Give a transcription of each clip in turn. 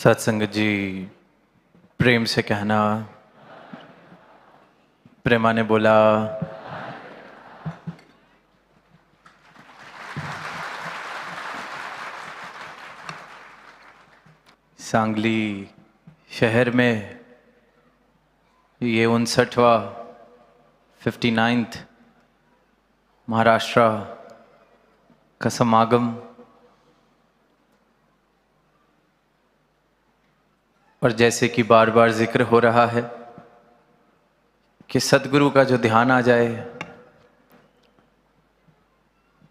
सत्संग जी, प्रेम से कहना। प्रेमा ने बोला। सांगली शहर में ये 59वां 59th महाराष्ट्र का समागम, और जैसे कि बार बार जिक्र हो रहा है कि सद्गुरु का जो ध्यान आ जाए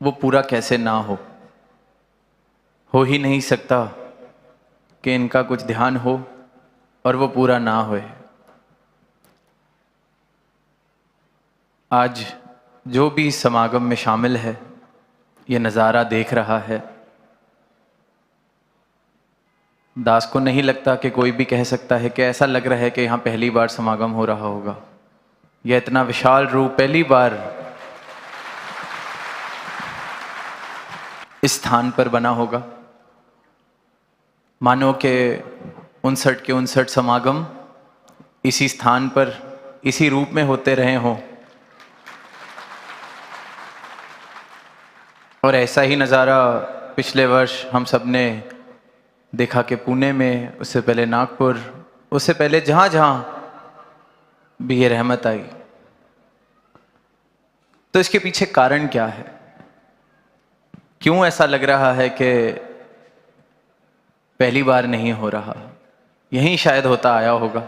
वो पूरा कैसे ना हो ही नहीं सकता कि इनका कुछ ध्यान हो और वो पूरा ना होए। आज जो भी इस समागम में शामिल है, ये नज़ारा देख रहा है, दास को नहीं लगता कि कोई भी कह सकता है कि ऐसा लग रहा है कि यहाँ पहली बार समागम हो रहा होगा। यह इतना विशाल रूप पहली बार इस स्थान पर बना होगा। मानो कि 59 के 59 समागम इसी स्थान पर इसी रूप में होते रहे हों। और ऐसा ही नज़ारा पिछले वर्ष हम सब ने देखा कि पुणे में, उससे पहले नागपुर, उससे पहले जहाँ जहाँ भी ये रहमत आई। तो इसके पीछे कारण क्या है? क्यों ऐसा लग रहा है कि पहली बार नहीं हो रहा? यहीं शायद होता आया होगा।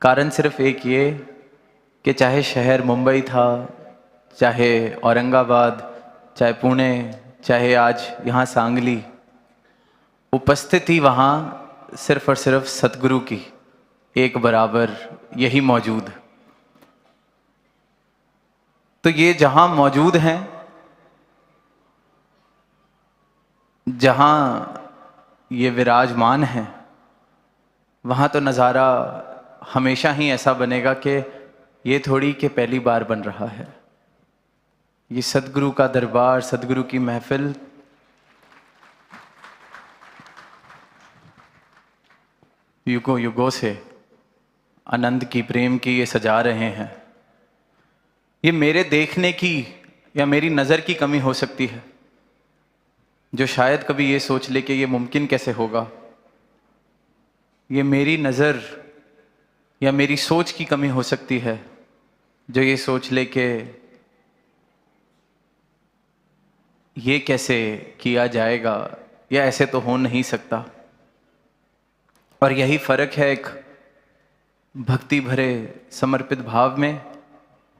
कारण सिर्फ एक ये कि चाहे शहर मुंबई था, चाहे औरंगाबाद, चाहे पुणे, चाहे आज यहाँ सांगली, उपस्थिति वहाँ सिर्फ और सिर्फ सतगुरु की एक बराबर यही मौजूद। तो ये जहाँ मौजूद हैं, जहाँ ये विराजमान हैं, वहाँ तो नज़ारा हमेशा ही ऐसा बनेगा कि ये थोड़ी कि पहली बार बन रहा है। ये सतगुरु का दरबार, सतगुरु की महफिल युगों युगों से आनंद की, प्रेम की ये सजा रहे हैं। ये मेरे देखने की या मेरी नज़र की कमी हो सकती है, जो शायद कभी ये सोच ले कि ये मुमकिन कैसे होगा। ये मेरी नज़र या मेरी सोच की कमी हो सकती है, जो ये सोच ले कि ये कैसे किया जाएगा या ऐसे तो हो नहीं सकता। और यही फ़र्क है एक भक्ति भरे समर्पित भाव में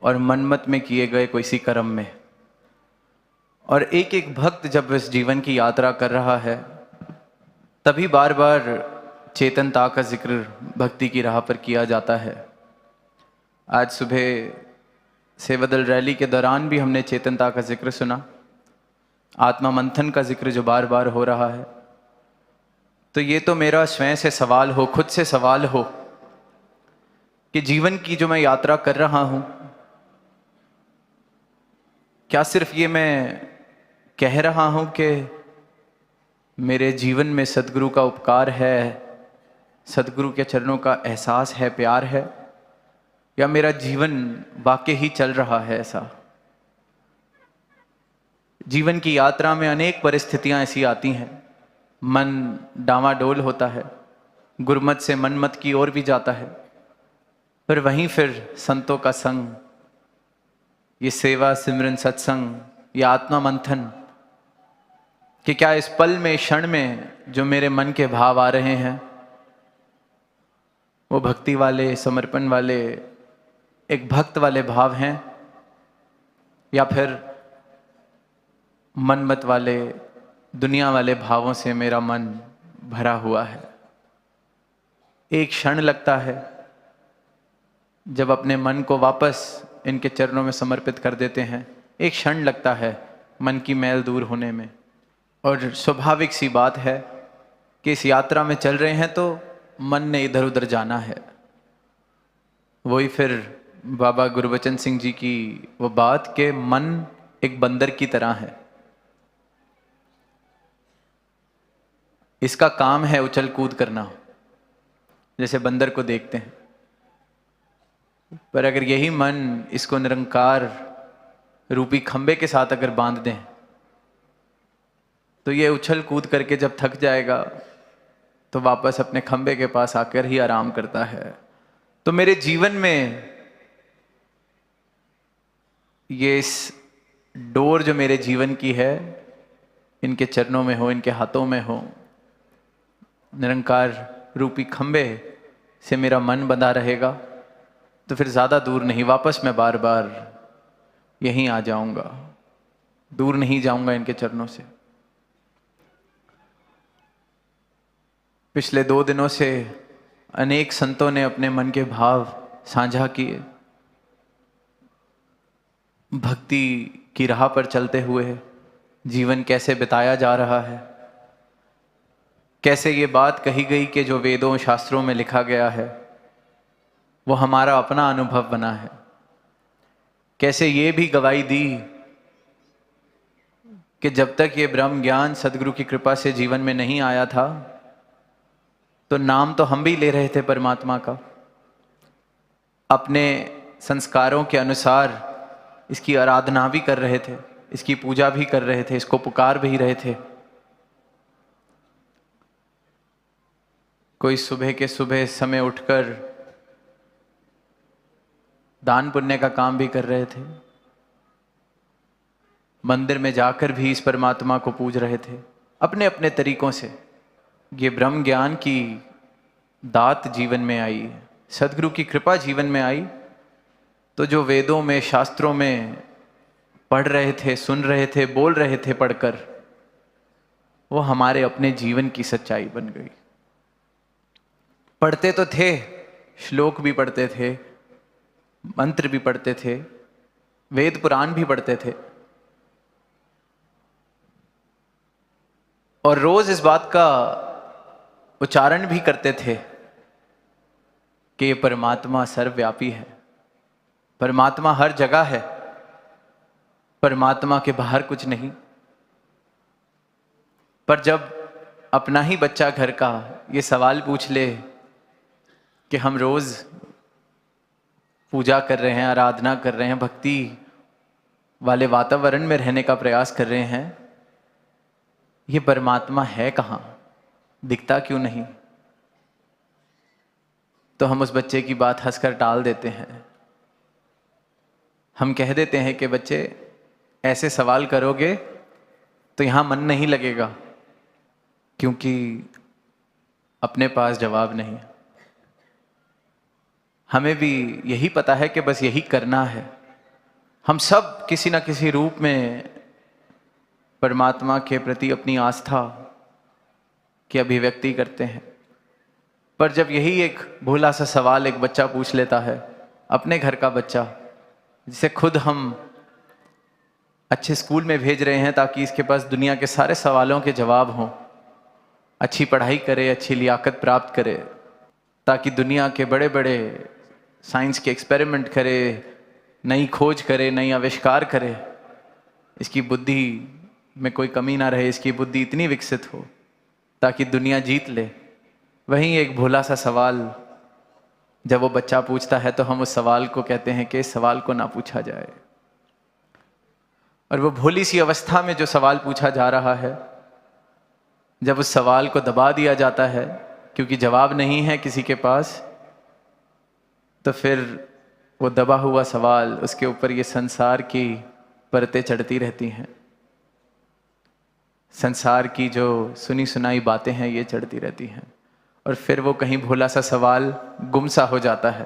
और मनमत में किए गए किसी कर्म में। और एक एक भक्त जब इस जीवन की यात्रा कर रहा है, तभी बार बार चेतनता का जिक्र भक्ति की राह पर किया जाता है। आज सुबह सेवादल रैली के दौरान भी हमने चेतनता का जिक्र सुना, आत्मा मंथन का जिक्र जो बार बार हो रहा है। तो ये तो मेरा स्वयं से सवाल हो, खुद से सवाल हो कि जीवन की जो मैं यात्रा कर रहा हूं, क्या सिर्फ ये मैं कह रहा हूं कि मेरे जीवन में सदगुरु का उपकार है, सदगुरु के चरणों का एहसास है, प्यार है, या मेरा जीवन वाकई ही चल रहा है ऐसा? जीवन की यात्रा में अनेक परिस्थितियां ऐसी आती हैं, मन डामाडोल होता है, गुरमत से मनमत की ओर भी जाता है, पर वहीं फिर संतों का संग, ये सेवा सिमरन सत्संग, ये आत्मा मंथन, कि क्या इस पल में, क्षण में जो मेरे मन के भाव आ रहे हैं, वो भक्ति वाले, समर्पण वाले, एक भक्त वाले भाव हैं, या फिर मनमत वाले, दुनिया वाले भावों से मेरा मन भरा हुआ है? एक क्षण लगता है जब अपने मन को वापस इनके चरणों में समर्पित कर देते हैं, एक क्षण लगता है मन की मैल दूर होने में। और स्वाभाविक सी बात है कि इस यात्रा में चल रहे हैं तो मन ने इधर उधर जाना है। वही फिर बाबा गुरबचन सिंह जी की वो बात कि मन एक बंदर की तरह है। इसका काम है उछल कूद करना, जैसे बंदर को देखते हैं। पर अगर यही मन इसको निरंकार रूपी खंबे के साथ अगर बांध दें, तो ये उछल कूद करके जब थक जाएगा तो वापस अपने खंबे के पास आकर ही आराम करता है। तो मेरे जीवन में ये इस डोर जो मेरे जीवन की है, इनके चरणों में हो, इनके हाथों में हो, निरंकार रूपी खंबे से मेरा मन बंधा रहेगा, तो फिर ज़्यादा दूर नहीं, वापस मैं बार बार यहीं आ जाऊंगा, दूर नहीं जाऊंगा इनके चरणों से। पिछले 2 दिनों से अनेक संतों ने अपने मन के भाव साझा किए। भक्ति की राह पर चलते हुए जीवन कैसे बिताया जा रहा है, कैसे ये बात कही गई कि जो वेदों शास्त्रों में लिखा गया है वो हमारा अपना अनुभव बना है। कैसे ये भी गवाही दी कि जब तक ये ब्रह्म ज्ञान सदगुरु की कृपा से जीवन में नहीं आया था, तो नाम तो हम भी ले रहे थे परमात्मा का, अपने संस्कारों के अनुसार इसकी आराधना भी कर रहे थे, इसकी पूजा भी कर रहे थे, इसको पुकार भी रहे थे। कोई सुबह के सुबह समय उठकर दान पुण्य का काम भी कर रहे थे, मंदिर में जाकर भी इस परमात्मा को पूज रहे थे अपने अपने तरीकों से। ये ब्रह्म ज्ञान की दात जीवन में आई, सदगुरु की कृपा जीवन में आई, तो जो वेदों में शास्त्रों में पढ़ रहे थे, सुन रहे थे, बोल रहे थे पढ़कर, वो हमारे अपने जीवन की सच्चाई बन गई। पढ़ते तो थे, श्लोक भी पढ़ते थे, मंत्र भी पढ़ते थे, वेद पुराण भी पढ़ते थे, और रोज इस बात का उच्चारण भी करते थे कि ये परमात्मा सर्वव्यापी है, परमात्मा हर जगह है, परमात्मा के बाहर कुछ नहीं। पर जब अपना ही बच्चा घर का ये सवाल पूछ ले कि हम रोज पूजा कर रहे हैं, आराधना कर रहे हैं, भक्ति वाले वातावरण में रहने का प्रयास कर रहे हैं, ये परमात्मा है कहाँ, दिखता क्यों नहीं, तो हम उस बच्चे की बात हंसकर टाल देते हैं। हम कह देते हैं कि बच्चे ऐसे सवाल करोगे तो यहाँ मन नहीं लगेगा, क्योंकि अपने पास जवाब नहीं। हमें भी यही पता है कि बस यही करना है। हम सब किसी ना किसी रूप में परमात्मा के प्रति अपनी आस्था की अभिव्यक्ति करते हैं। पर जब यही एक भोला सा सवाल एक बच्चा पूछ लेता है, अपने घर का बच्चा, जिसे खुद हम अच्छे स्कूल में भेज रहे हैं ताकि इसके पास दुनिया के सारे सवालों के जवाब हों, अच्छी पढ़ाई करे, अच्छी लियाकत प्राप्त करे, ताकि दुनिया के बड़े बड़े साइंस के एक्सपेरिमेंट करे, नई खोज करे, नई आविष्कार करे, इसकी बुद्धि में कोई कमी ना रहे, इसकी बुद्धि इतनी विकसित हो ताकि दुनिया जीत ले। वहीं एक भोला सा सवाल जब वो बच्चा पूछता है तो हम उस सवाल को कहते हैं कि इस सवाल को ना पूछा जाए। और वो भोली सी अवस्था में जो सवाल पूछा जा रहा है, जब उस सवाल को दबा दिया जाता है क्योंकि जवाब नहीं है किसी के पास, तो फिर वो दबा हुआ सवाल, उसके ऊपर ये संसार की परतें चढ़ती रहती हैं, संसार की जो सुनी सुनाई बातें हैं ये चढ़ती रहती हैं, और फिर वो कहीं भोला सा सवाल गुमसा हो जाता है,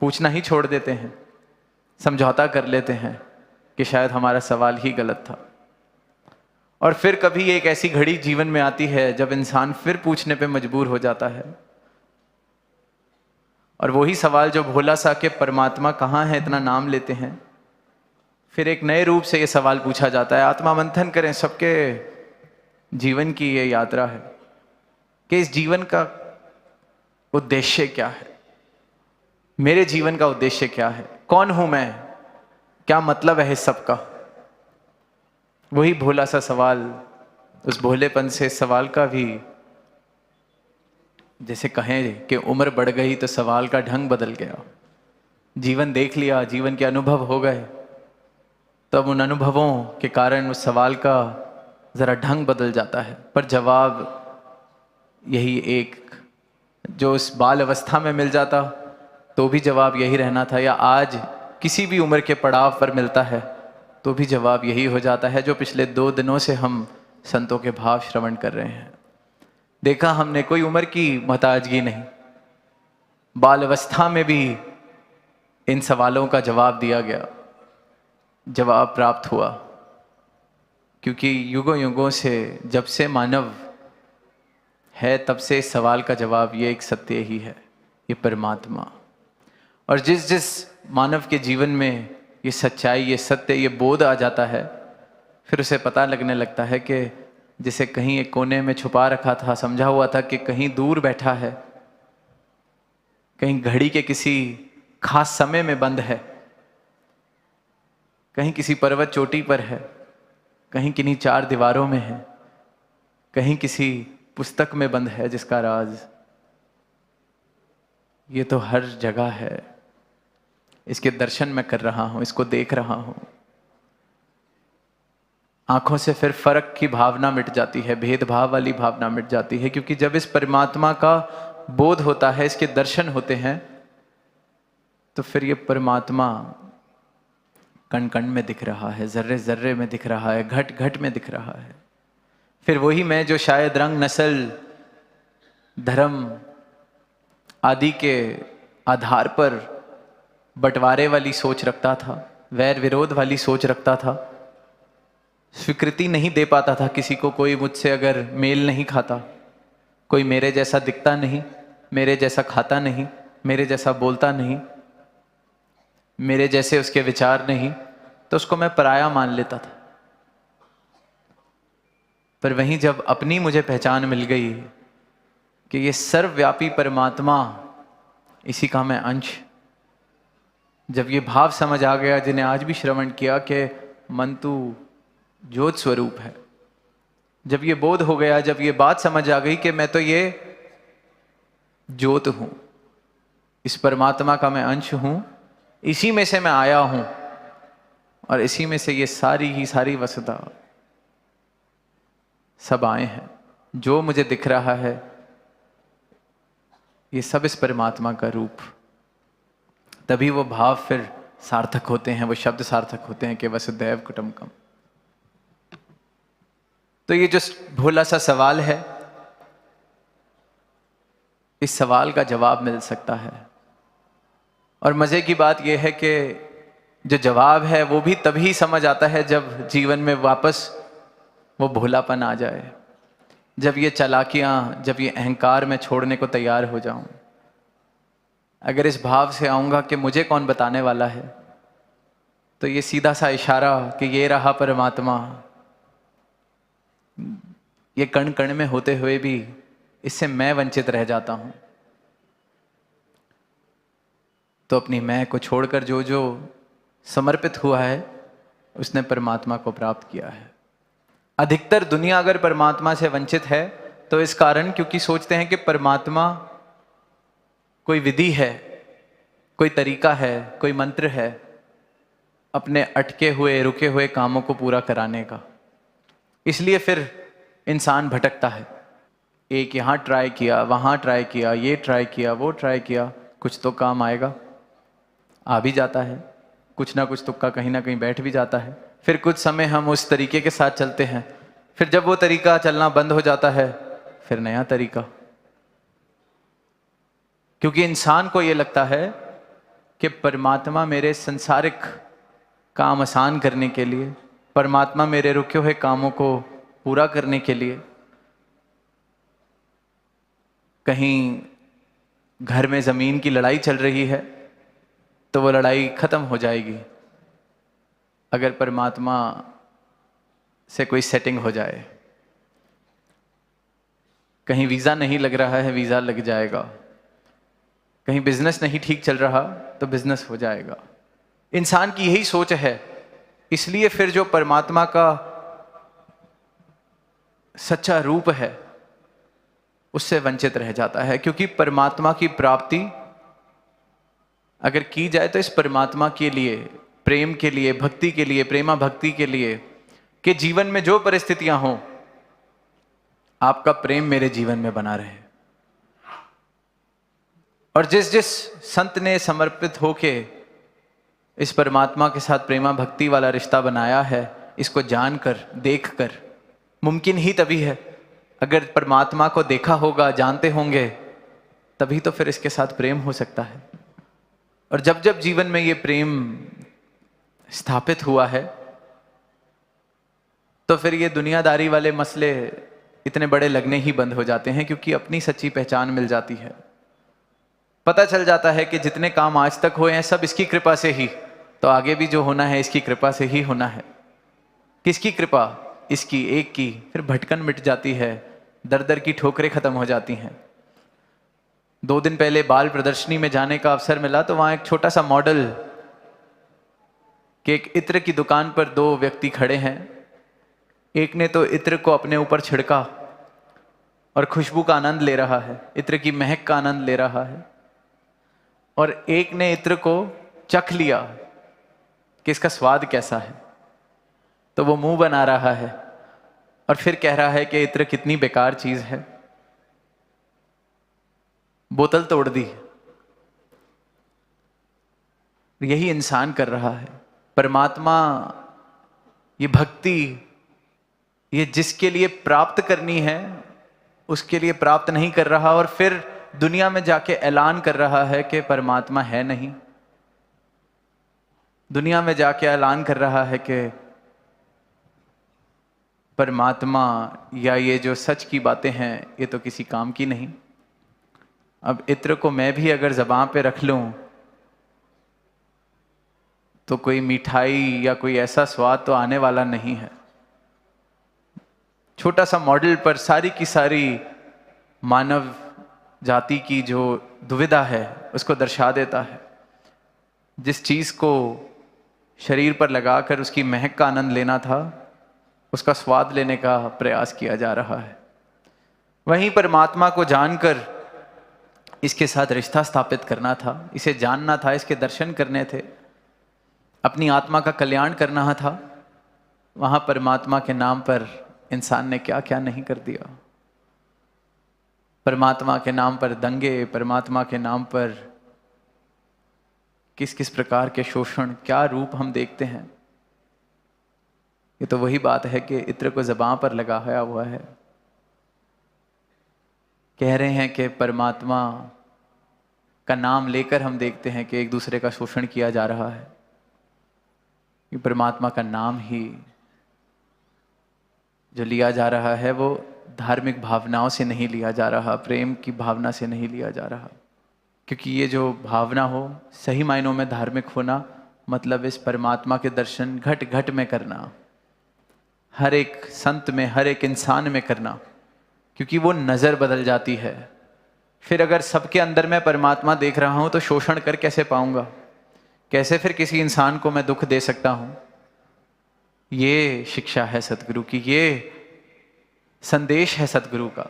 पूछना ही छोड़ देते हैं, समझौता कर लेते हैं कि शायद हमारा सवाल ही गलत था। और फिर कभी एक ऐसी घड़ी जीवन में आती है जब इंसान फिर पूछने पे मजबूर हो जाता है, और वही सवाल जो भोला सा के परमात्मा कहाँ है इतना नाम लेते हैं, फिर एक नए रूप से ये सवाल पूछा जाता है। आत्मा मंथन करें, सबके जीवन की ये यात्रा है कि इस जीवन का उद्देश्य क्या है, मेरे जीवन का उद्देश्य क्या है, कौन हूं मैं, क्या मतलब है इस सब का। वही भोला सा सवाल, उस भोलेपन से इस सवाल का भी जैसे कहें कि उम्र बढ़ गई तो सवाल का ढंग बदल गया, जीवन देख लिया, जीवन के अनुभव हो गए, तब उन अनुभवों के कारण उस सवाल का ज़रा ढंग बदल जाता है। पर जवाब यही एक, जो उस बाल अवस्था में मिल जाता तो भी जवाब यही रहना था, या आज किसी भी उम्र के पड़ाव पर मिलता है तो भी जवाब यही हो जाता है, जो पिछले 2 दिनों से हम संतों के भाव श्रवण कर रहे हैं। देखा हमने, कोई उम्र की मोहताजगी नहीं, बाल अवस्था में भी इन सवालों का जवाब दिया गया, जवाब प्राप्त हुआ। क्योंकि युगों युगों से, जब से मानव है, तब से इस सवाल का जवाब ये एक सत्य ही है, ये परमात्मा। और जिस जिस मानव के जीवन में ये सच्चाई, ये सत्य, ये बोध आ जाता है, फिर उसे पता लगने लगता है कि जिसे कहीं एक कोने में छुपा रखा था, समझा हुआ था कि कहीं दूर बैठा है, कहीं घड़ी के किसी खास समय में बंद है, कहीं किसी पर्वत चोटी पर है, कहीं किन्हीं 4 दीवारों में है, कहीं किसी पुस्तक में बंद है जिसका राज, ये तो हर जगह है। इसके दर्शन मैं कर रहा हूं, इसको देख रहा हूं। आंखों से फिर फर्क की भावना मिट जाती है, भेदभाव वाली भावना मिट जाती है, क्योंकि जब इस परमात्मा का बोध होता है, इसके दर्शन होते हैं, तो फिर ये परमात्मा कण कण में दिख रहा है, जर्रे जर्रे में दिख रहा है, घट घट में दिख रहा है। फिर वही मैं जो शायद रंग, नस्ल, धर्म आदि के आधार पर बंटवारे वाली सोच रखता था, वैर विरोध वाली सोच रखता था, स्वीकृति नहीं दे पाता था किसी को, कोई मुझसे अगर मेल नहीं खाता, कोई मेरे जैसा दिखता नहीं, मेरे जैसा खाता नहीं, मेरे जैसा बोलता नहीं, मेरे जैसे उसके विचार नहीं, तो उसको मैं पराया मान लेता था। पर वहीं जब अपनी मुझे पहचान मिल गई कि ये सर्वव्यापी परमात्मा, इसी का मैं अंश, जब ये भाव समझ आ गया, जिन्हें आज भी श्रवण किया कि मन तू ज्योत स्वरूप है, जब ये बोध हो गया, जब ये बात समझ आ गई कि मैं तो ये ज्योत हूं, इस परमात्मा का मैं अंश हूं, इसी में से मैं आया हूं, और इसी में से ये सारी ही सारी वसुधा सब आए हैं, जो मुझे दिख रहा है ये सब इस परमात्मा का रूप। तभी वो भाव फिर सार्थक होते हैं, वो शब्द सार्थक होते हैं कि वसुदैव कुटुंबकम। तो ये जो भोला सा सवाल है, इस सवाल का जवाब मिल सकता है। और मजे की बात यह है कि जो जवाब है वो भी तभी समझ आता है जब जीवन में वापस वो भोलापन आ जाए, जब ये चालाकियां, जब ये अहंकार मैं छोड़ने को तैयार हो जाऊं। अगर इस भाव से आऊंगा कि मुझे कौन बताने वाला है, तो ये सीधा सा इशारा कि ये रहा परमात्मा, ये कण कण में होते हुए भी इससे मैं वंचित रह जाता हूं। तो अपनी मैं को छोड़कर जो जो समर्पित हुआ है, उसने परमात्मा को प्राप्त किया है। अधिकतर दुनिया अगर परमात्मा से वंचित है तो इस कारण क्योंकि सोचते हैं कि परमात्मा कोई विधि है, कोई तरीका है, कोई मंत्र है अपने अटके हुए, रुके हुए कामों को पूरा कराने का। इसलिए फिर इंसान भटकता है, एक यहाँ ट्राई किया, वहाँ ट्राई किया, ये ट्राई किया, वो ट्राई किया, कुछ तो काम आएगा, आ भी जाता है, कुछ ना कुछ तुक्का कहीं ना कहीं बैठ भी जाता है। फिर कुछ समय हम उस तरीके के साथ चलते हैं, फिर जब वो तरीका चलना बंद हो जाता है, फिर नया तरीका। क्योंकि इंसान को ये लगता है कि परमात्मा मेरे संसारिक काम आसान करने के लिए, परमात्मा मेरे रुके हुए कामों को पूरा करने के लिए, कहीं घर में जमीन की लड़ाई चल रही है तो वो लड़ाई खत्म हो जाएगी अगर परमात्मा से कोई सेटिंग हो जाए। कहीं वीज़ा नहीं लग रहा है, वीज़ा लग जाएगा। कहीं बिजनेस नहीं ठीक चल रहा तो बिजनेस हो जाएगा। इंसान की यही सोच है। इसलिए फिर जो परमात्मा का सच्चा रूप है, उससे वंचित रह जाता है। क्योंकि परमात्मा की प्राप्ति अगर की जाए तो इस परमात्मा के लिए, प्रेम के लिए, भक्ति के लिए, प्रेमा भक्ति के लिए कि जीवन में जो परिस्थितियां हों, आपका प्रेम मेरे जीवन में बना रहे। और जिस जिस संत ने समर्पित होके इस परमात्मा के साथ प्रेमा भक्ति वाला रिश्ता बनाया है, इसको जानकर, देखकर, मुमकिन ही तभी है। अगर परमात्मा को देखा होगा, जानते होंगे, तभी तो फिर इसके साथ प्रेम हो सकता है। और जब जब जीवन में ये प्रेम स्थापित हुआ है, तो फिर ये दुनियादारी वाले मसले इतने बड़े लगने ही बंद हो जाते हैं, क्योंकि अपनी सच्ची पहचान मिल जाती है। पता चल जाता है कि जितने काम आज तक हुए हैं सब इसकी कृपा से ही, तो आगे भी जो होना है इसकी कृपा से ही होना है। किसकी कृपा? इसकी एक की। फिर भटकन मिट जाती है, दर दर की ठोकरें खत्म हो जाती हैं। 2 दिन पहले बाल प्रदर्शनी में जाने का अवसर मिला, तो वहां एक छोटा सा मॉडल कि एक इत्र की दुकान पर 2 व्यक्ति खड़े हैं। एक ने तो इत्र को अपने ऊपर छिड़का और खुशबू का आनंद ले रहा है, इत्र की महक का आनंद ले रहा है, और एक ने इत्र को चख लिया कि इसका स्वाद कैसा है, तो वो मुंह बना रहा है और फिर कह रहा है कि इत्र कितनी बेकार चीज है, बोतल तोड़ दी। यही इंसान कर रहा है। परमात्मा, ये भक्ति, ये जिसके लिए प्राप्त करनी है उसके लिए प्राप्त नहीं कर रहा, और फिर दुनिया में जाके ऐलान कर रहा है कि परमात्मा है नहीं। दुनिया में जाके ऐलान कर रहा है कि परमात्मा या ये जो सच की बातें हैं ये तो किसी काम की नहीं। अब इत्र को मैं भी अगर ज़बान पे रख लूं तो कोई मिठाई या कोई ऐसा स्वाद तो आने वाला नहीं है। छोटा सा मॉडल पर सारी की सारी मानव जाति की जो दुविधा है उसको दर्शा देता है। जिस चीज़ को शरीर पर लगाकर उसकी महक का आनंद लेना था, उसका स्वाद लेने का प्रयास किया जा रहा है। वहीं परमात्मा को जानकर इसके साथ रिश्ता स्थापित करना था, इसे जानना था, इसके दर्शन करने थे, अपनी आत्मा का कल्याण करना था। वहां परमात्मा के नाम पर इंसान ने क्या क्या नहीं कर दिया। परमात्मा के नाम पर दंगे, परमात्मा के नाम पर किस किस प्रकार के शोषण, क्या रूप हम देखते हैं। ये तो वही बात है कि इत्र को ज़बान पर लगाया हुआ है। कह रहे हैं कि परमात्मा का नाम लेकर हम देखते हैं कि एक दूसरे का शोषण किया जा रहा है। कि परमात्मा का नाम ही जो लिया जा रहा है वो धार्मिक भावनाओं से नहीं लिया जा रहा, प्रेम की भावना से नहीं लिया जा रहा। क्योंकि ये जो भावना हो, सही मायनों में धार्मिक होना मतलब इस परमात्मा के दर्शन घट घट में करना, हर एक संत में, हर एक इंसान में करना। क्योंकि वो नज़र बदल जाती है। फिर अगर सबके अंदर मैं परमात्मा देख रहा हूं तो शोषण कर कैसे पाऊंगा? कैसे फिर किसी इंसान को मैं दुख दे सकता हूं? ये शिक्षा है सतगुरु की, ये संदेश है सतगुरु का।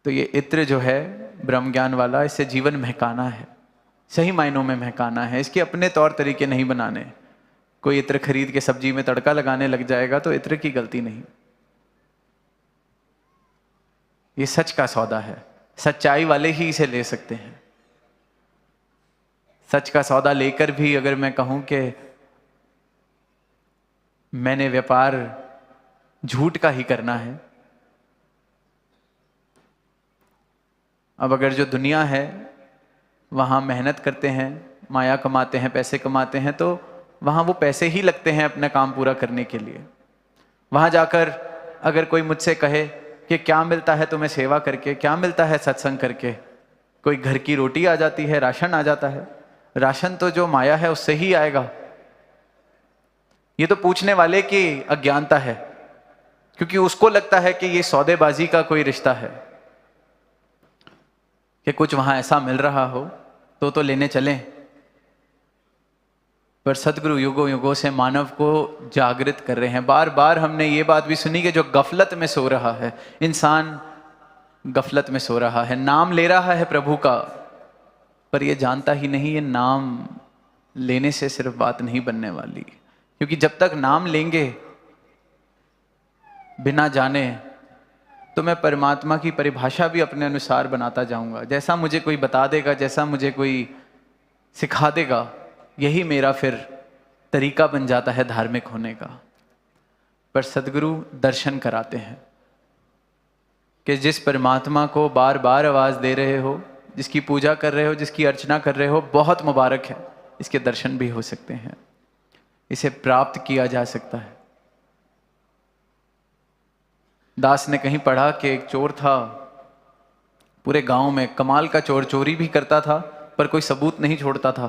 तो ये इत्र जो है ब्रह्म ज्ञान वाला, इससे जीवन महकाना है, सही मायनों में महकाना है। इसके अपने तौर तरीके नहीं बनाने। कोई इत्र खरीद के सब्जी में तड़का लगाने लग जाएगा तो इत्र की गलती नहीं। ये सच का सौदा है, सच्चाई वाले ही इसे ले सकते हैं। सच का सौदा लेकर भी अगर मैं कहूं कि मैंने व्यापार झूठ का ही करना है, अब अगर जो दुनिया है वहां मेहनत करते हैं, माया कमाते हैं, पैसे कमाते हैं, तो वहां वो पैसे ही लगते हैं अपना काम पूरा करने के लिए। वहां जाकर अगर कोई मुझसे कहे कि क्या मिलता है तुम्हें सेवा करके, क्या मिलता है सत्संग करके, कोई घर की रोटी आ जाती है, राशन आ जाता है। राशन तो जो माया है उससे ही आएगा। ये तो पूछने वाले की अज्ञानता है, क्योंकि उसको लगता है कि ये सौदेबाजी का कोई रिश्ता है, कि कुछ वहां ऐसा मिल रहा हो तो लेने चलें। पर सतगुरु युगों युगों से मानव को जागृत कर रहे हैं। बार बार हमने ये बात भी सुनी कि जो गफलत में सो रहा है इंसान, गफलत में सो रहा है, नाम ले रहा है प्रभु का, पर ये जानता ही नहीं ये नाम लेने से सिर्फ बात नहीं बनने वाली। क्योंकि जब तक नाम लेंगे बिना जाने, तो मैं परमात्मा की परिभाषा भी अपने अनुसार बनाता जाऊंगा। जैसा मुझे कोई बता देगा, जैसा मुझे कोई सिखा देगा, यही मेरा फिर तरीका बन जाता है धार्मिक होने का। पर सदगुरु दर्शन कराते हैं कि जिस परमात्मा को बार बार आवाज दे रहे हो, जिसकी पूजा कर रहे हो, जिसकी अर्चना कर रहे हो, बहुत मुबारक है, इसके दर्शन भी हो सकते हैं, इसे प्राप्त किया जा सकता है। दास ने कहीं पढ़ा कि एक चोर था पूरे गांव में, कमाल का चोर, चोरी भी करता था पर कोई सबूत नहीं छोड़ता था।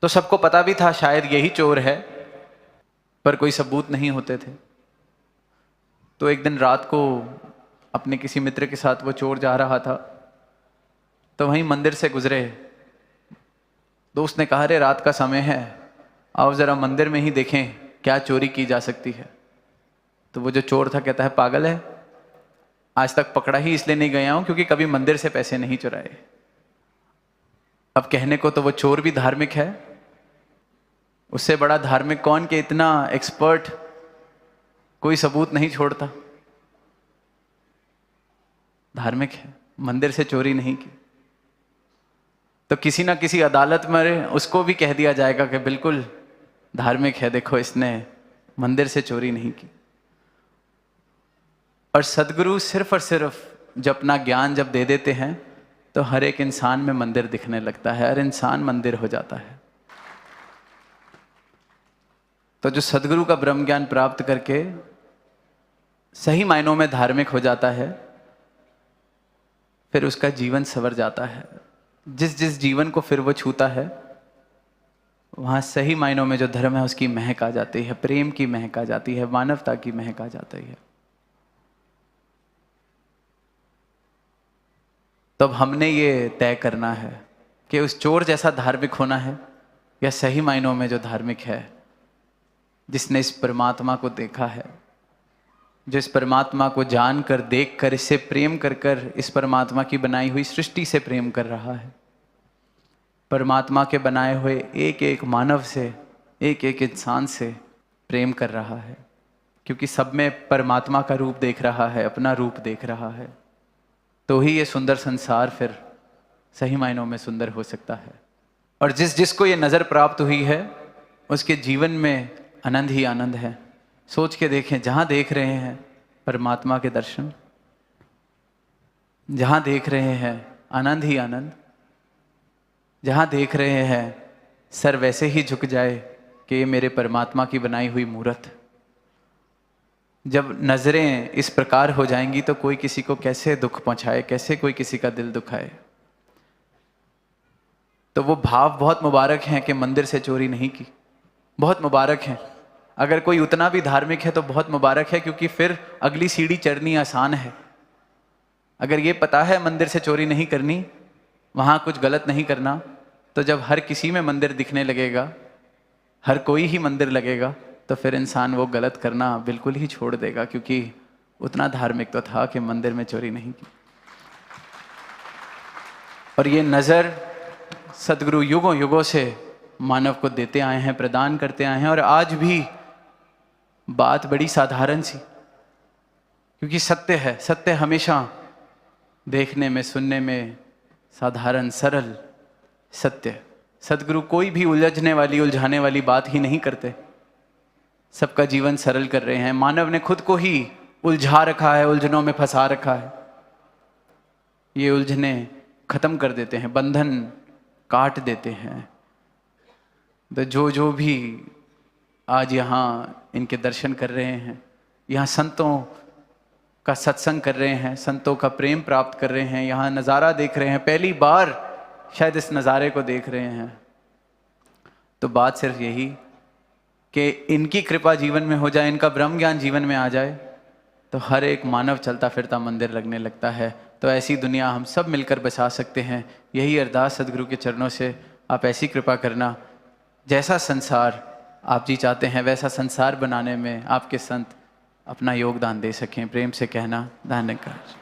तो सबको पता भी था शायद यही चोर है, पर कोई सबूत नहीं होते थे। तो एक दिन रात को अपने किसी मित्र के साथ वो चोर जा रहा था, तो वहीं मंदिर से गुजरे। दोस्त ने कहा, अरे रात का समय है, आओ जरा मंदिर में ही देखें क्या चोरी की जा सकती है। तो वो जो चोर था कहता है, पागल है, आज तक पकड़ा ही इसलिए नहीं गया हूं क्योंकि कभी मंदिर से पैसे नहीं चुराए। अब कहने को तो वो चोर भी धार्मिक है, उससे बड़ा धार्मिक कौन कि इतना एक्सपर्ट, कोई सबूत नहीं छोड़ता, धार्मिक है, मंदिर से चोरी नहीं की। तो किसी ना किसी अदालत में उसको भी कह दिया जाएगा कि बिल्कुल धार्मिक है, देखो इसने मंदिर से चोरी नहीं की। और सदगुरु सिर्फ और सिर्फ जब अपना ज्ञान जब दे देते हैं तो हर एक इंसान में मंदिर दिखने लगता है, हर इंसान मंदिर हो जाता है। तो जो सदगुरु का ब्रह्म ज्ञान प्राप्त करके सही मायनों में धार्मिक हो जाता है, फिर उसका जीवन संवर जाता है। जिस जिस जीवन को फिर वो छूता है, वहां सही मायनों में जो धर्म है उसकी महक आ जाती है, प्रेम की महक आ जाती है, मानवता की महक आ जाती है। तो अब हमने ये तय करना है कि उस चोर जैसा धार्मिक होना है या सही मायनों में जो धार्मिक है, जिसने इस परमात्मा को देखा है, जो इस परमात्मा को जानकर, देखकर, इससे प्रेम कर कर इस परमात्मा की बनाई हुई सृष्टि से प्रेम कर रहा है, परमात्मा के बनाए हुए एक एक मानव से, एक एक इंसान से प्रेम कर रहा है, क्योंकि सब में परमात्मा का रूप देख रहा है, अपना रूप देख रहा है। तो ही ये सुंदर संसार फिर सही मायनों में सुंदर हो सकता है। और जिस जिसको ये नज़र प्राप्त हुई है उसके जीवन में आनंद ही आनंद है। सोच के देखें, जहाँ देख रहे हैं परमात्मा के दर्शन, जहाँ देख रहे हैं आनंद ही आनंद, जहाँ देख रहे हैं सर वैसे ही झुक जाए कि ये मेरे परमात्मा की बनाई हुई मूर्त। जब नजरें इस प्रकार हो जाएंगी तो कोई किसी को कैसे दुख पहुंचाए, कैसे कोई किसी का दिल दुखाए। तो वो भाव बहुत मुबारक हैं कि मंदिर से चोरी नहीं की, बहुत मुबारक हैं। अगर कोई उतना भी धार्मिक है तो बहुत मुबारक है, क्योंकि फिर अगली सीढ़ी चढ़नी आसान है। अगर ये पता है मंदिर से चोरी नहीं करनी, वहाँ कुछ गलत नहीं करना, तो जब हर किसी में मंदिर दिखने लगेगा, हर कोई ही मंदिर लगेगा, तो फिर इंसान वो गलत करना बिल्कुल ही छोड़ देगा, क्योंकि उतना धार्मिक तो था कि मंदिर में चोरी नहीं की। और ये नज़र सदगुरु युगों युगों से मानव को देते आए हैं, प्रदान करते आए हैं। और आज भी बात बड़ी साधारण सी, क्योंकि सत्य है, सत्य हमेशा देखने में, सुनने में साधारण, सरल सत्य। सदगुरु कोई भी उलझने वाली, उलझाने वाली बात ही नहीं करते, सबका जीवन सरल कर रहे हैं। मानव ने खुद को ही उलझा रखा है, उलझनों में फंसा रखा है। ये उलझने खत्म कर देते हैं, बंधन काट देते हैं। तो जो भी आज यहाँ इनके दर्शन कर रहे हैं, यहाँ संतों का सत्संग कर रहे हैं, संतों का प्रेम प्राप्त कर रहे हैं, यहाँ नज़ारा देख रहे हैं, पहली बार शायद इस नज़ारे को देख रहे हैं, तो बात सिर्फ यही कि इनकी कृपा जीवन में हो जाए, इनका ब्रह्म ज्ञान जीवन में आ जाए, तो हर एक मानव चलता फिरता मंदिर लगने लगता है। तो ऐसी दुनिया हम सब मिलकर बसा सकते हैं। यही अरदास सदगुरु के चरणों से, आप ऐसी कृपा करना, जैसा संसार आप जी चाहते हैं वैसा संसार बनाने में आपके संत अपना योगदान दे सकें। प्रेम से कहना, धन्यवाद।